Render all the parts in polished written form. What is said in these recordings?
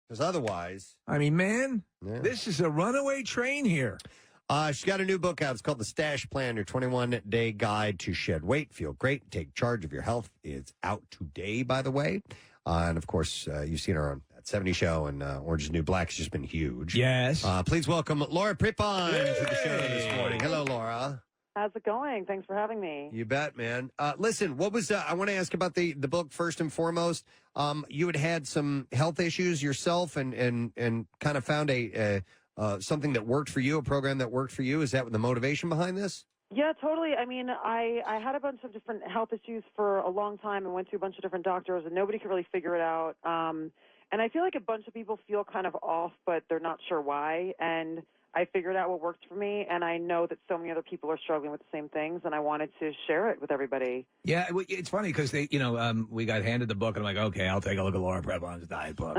Because otherwise... I mean, man, this is a runaway train here. She's got a new book out. It's called The Stash Plan, your 21-day guide to shed weight, feel great, take charge of your health. It's out today, by the way. And, of course, you've seen her on that 70 show, and Orange is the New Black has just been huge. Yes. Please welcome Laura Prepon to the show this morning. Hello, Laura. How's it going? Thanks for having me. You bet, man. Listen, what was I want to ask about the book first and foremost. You had some health issues yourself and kind of found a something that worked for you, a program that worked for you. Is that the motivation behind this? Yeah, totally. I mean, I had a bunch of different health issues for a long time and went to a bunch of different doctors, and nobody could really figure it out. And I feel like a bunch of people feel kind of off, but they're not sure why. And I figured out what worked for me, and I know that so many other people are struggling with the same things, and I wanted to share it with everybody. Yeah, it's funny because we got handed the book, and I'm like, okay, I'll take a look at Laura Prepon's diet book.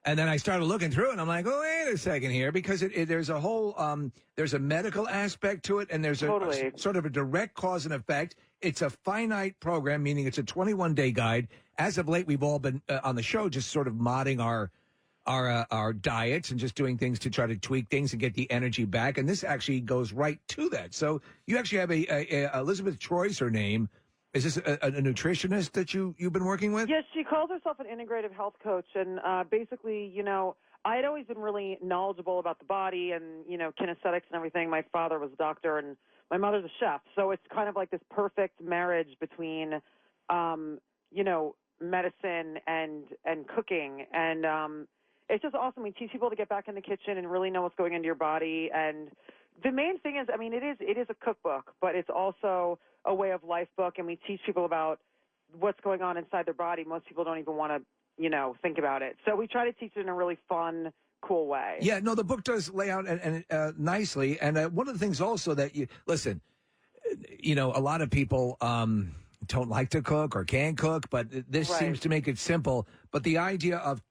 And then I started looking through it, and I'm like, oh, wait a second here, because there's a whole, there's a medical aspect to it, and there's a sort of a direct cause and effect. It's a finite program, meaning it's a 21-day guide. As of late, we've all been on the show just sort of modding our diets and just doing things to try to tweak things and get the energy back. And this actually goes right to that. So you actually have a Elizabeth Troy's her name. Is this a nutritionist that you've been working with? Yes, she calls herself an integrative health coach. And basically, I had always been really knowledgeable about the body and, kinesthetics and everything. My father was a doctor and my mother's a chef. So it's kind of like this perfect marriage between, medicine and cooking. And it's just awesome. We teach people to get back in the kitchen and really know what's going into your body. And the main thing is, it is a cookbook, but it's also a way of life book. And we teach people about what's going on inside their body. Most people don't even want to, think about it. So we try to teach it in a really fun, cool way. Yeah, no, the book does lay out and nicely. And one of the things also that a lot of people don't like to cook or can cook, but this seems to make it simple. But the idea of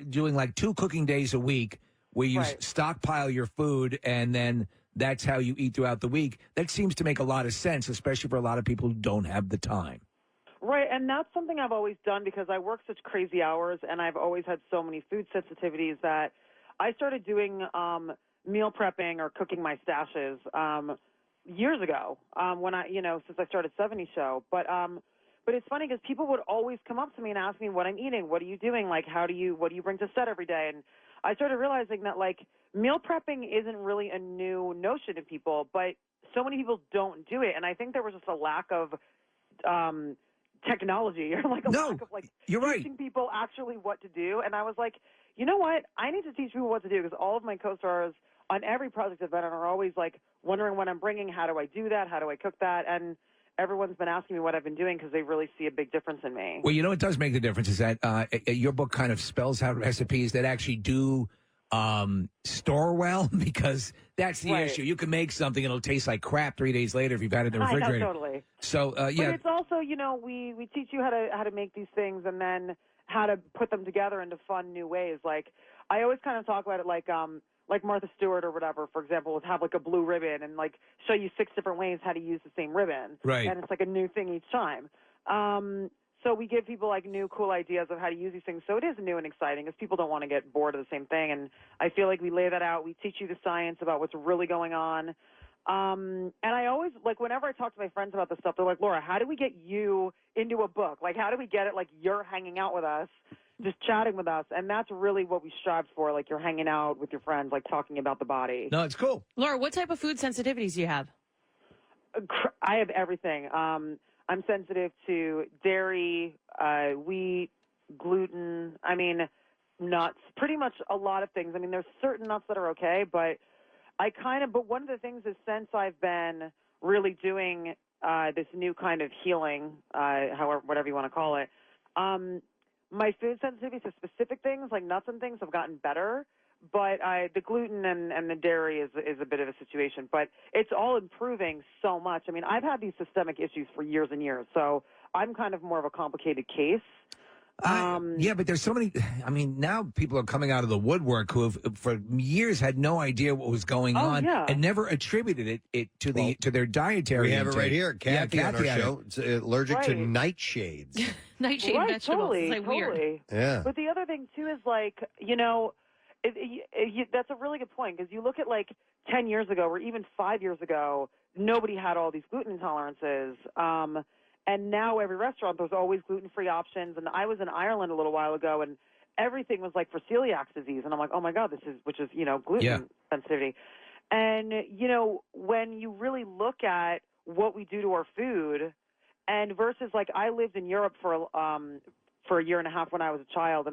doing like 2 cooking days a week where you stockpile your food and then that's how you eat throughout the week, that seems to make a lot of sense, especially for a lot of people who don't have the time. Right, and that's something I've always done because I work such crazy hours and I've always had so many food sensitivities that I started doing meal prepping or cooking my stashes years ago when since I started 70 Show. But it's funny because people would always come up to me and ask me what I'm eating, what are you doing, like what do you bring to set every day? And I started realizing that like meal prepping isn't really a new notion to people, but so many people don't do it. And I think there was just a lack of technology or like a lack of like teaching people actually what to do. And I was like, you know what? I need to teach people what to do because all of my co-stars on every project I've been on are always like wondering what I'm bringing. How do I do that? How do I cook that? And everyone's been asking me what I've been doing because they really see a big difference in me. Well, it does make the difference is that your book kind of spells out recipes that actually do store well because that's the issue. You can make something, it'll taste like crap 3 days later if you've had it in the refrigerator. Totally. So, But it's also, we teach you how to make these things and then how to put them together into fun new ways. Like, I always kind of talk about it like Martha Stewart or whatever, for example, would have like a blue ribbon and like show you 6 different ways how to use the same ribbon. Right. And it's like a new thing each time. So we give people like new cool ideas of how to use these things. So it is new and exciting because people don't want to get bored of the same thing. And I feel like we lay that out. We teach you the science about what's really going on. And I always, like, whenever I talk to my friends about this stuff, they're like, Laura, how do we get you into a book? Like, how do we get it like you're hanging out with us, just chatting with us? And that's really what we strive for. Like, you're hanging out with your friends, like talking about the body. No, it's cool. Laura, what type of food sensitivities do you have? I have everything. I'm sensitive to dairy, wheat, gluten, nuts, pretty much a lot of things. There's certain nuts that are okay, but but one of the things is since I've been really doing this new kind of healing, whatever you want to call it, my food sensitivities to specific things like nuts and things have gotten better. But the gluten and the dairy is a bit of a situation. But it's all improving so much. I've had these systemic issues for years and years, so I'm kind of more of a complicated case. Yeah, but there's so many. I mean, now people are coming out of the woodwork who have, for years, had no idea what was going on and never attributed it to their dietary. We have it intake. right here. Kathy on our had show. It's allergic to nightshades. Nightshade vegetables. Totally, It's like weird. totally. Yeah. But the other thing too is like, that's a really good point, because you look at like 10 years ago or even 5 years ago, nobody had all these gluten intolerances. And now every restaurant, there's always gluten-free options. And I was in Ireland a little while ago, and everything was like for celiac disease. And I'm like, oh my God, which is gluten sensitivity. And, when you really look at what we do to our food, and versus like I lived in Europe for a year and a half when I was a child, and